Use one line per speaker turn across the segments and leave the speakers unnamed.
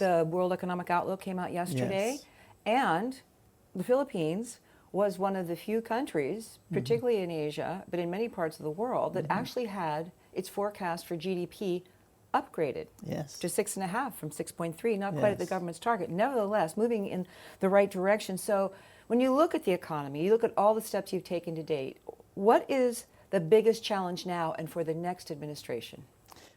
The World Economic Outlook came out yesterday,
Yes.
and the Philippines was one of the few countries, particularly in Asia, but in many parts of the world, that actually had its forecast for GDP upgraded
Yes.
to 6.5 from 6.3, not quite at the
Yes.
government's target. Nevertheless, moving in the right direction. So when you look at the economy, you look at all the steps you've taken to date, what is the biggest challenge now and for the next administration?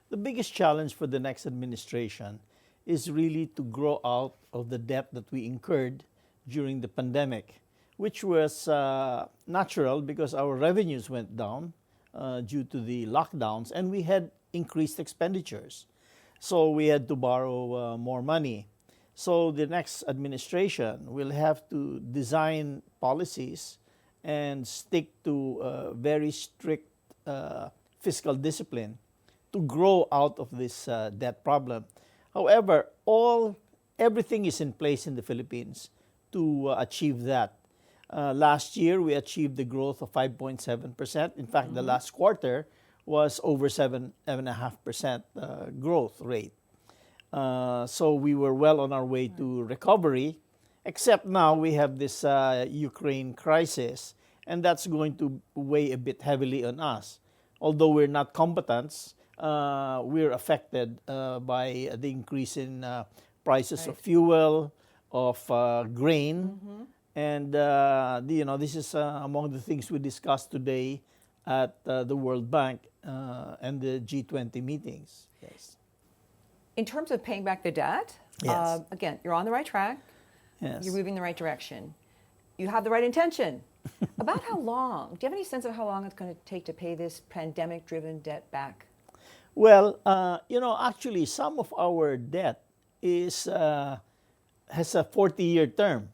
The biggest challenge for the next administration is really to grow out of the debt that we incurred during the pandemic, which was natural because our revenues went down due to the lockdowns, and we had increased expenditures. So we had to borrow more money. So the next administration will have to design policies and stick to very strict fiscal discipline to grow out of this debt problem. However, everything is in place in the Philippines to achieve that. Last year, we achieved the growth of 5.7%. In fact, the last quarter was over 7.5% growth rate. So we were well on our way to recovery, except now we have this Ukraine crisis, and that's going to weigh a bit heavily on us. Although we're not combatants, we're affected by the increase in prices of fuel, of grain, and this is among the things we discussed today at the World Bank and the G20 meetings. Yes.
In terms of paying back the debt,
Yes.
again, you're on the right track.
Yes.
You're moving in the right direction. You have the right intention. About how long? Do you have any sense of how long it's going to take to pay this pandemic-driven debt back?
Well, actually, some of our debt has a 40-year term.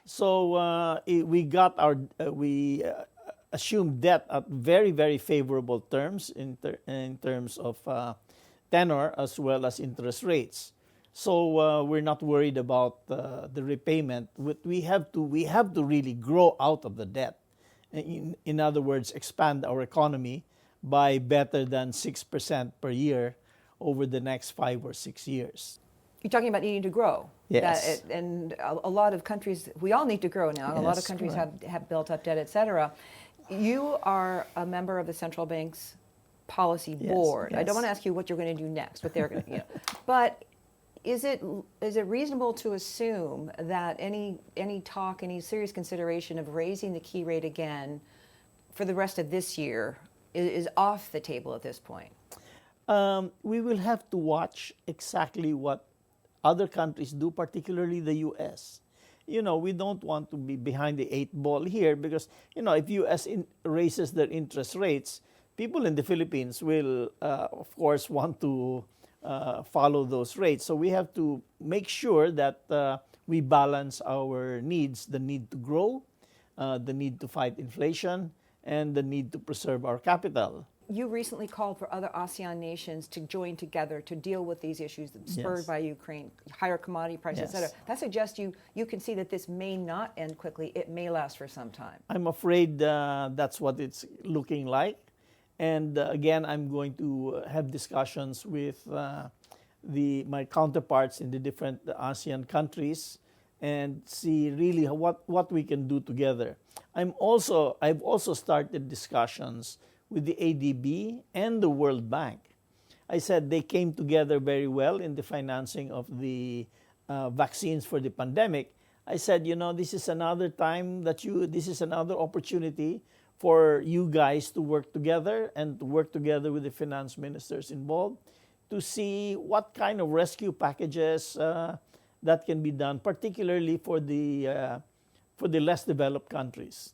So we assumed debt at very, very favorable terms in terms of tenor as well as interest rates. So we're not worried about the repayment. We have to really grow out of the debt. In other words, expand our economy by better than 6% per year over the next 5 or 6 years.
You're talking about needing to grow.
Yes.
And a lot of countries, we all need to grow now. A lot of
Yes,
countries
correct.
have built up debt, et cetera. You are a member of the central bank's policy
Yes,
board. I
yes.
don't want to ask you what you're going to do next, what they're going to, But is it reasonable to assume that any talk, any serious consideration of raising the key rate again for the rest of this year is off the table at this point?
We will have to watch exactly what other countries do, particularly the U.S. We don't want to be behind the 8 ball here because, if U.S. raises their interest rates, people in the Philippines will, of course, want to follow those rates. So we have to make sure that we balance our needs, the need to grow, the need to fight inflation, and the need to preserve our capital.
You recently called for other ASEAN nations to join together to deal with these issues spurred
Yes.
by Ukraine, higher commodity prices, et
Yes.
cetera. That suggests you can see that this may not end quickly. It may last for some time.
I'm afraid that's what it's looking like. And again, I'm going to have discussions with my counterparts in the different ASEAN countries and see really what we can do together. I've also started discussions with the ADB and the World Bank. I said they came together very well in the financing of the vaccines for the pandemic. I said, this is another time this is another opportunity for you guys to work together and to work together with the finance ministers involved to see what kind of rescue packages that can be done, particularly for the less developed countries.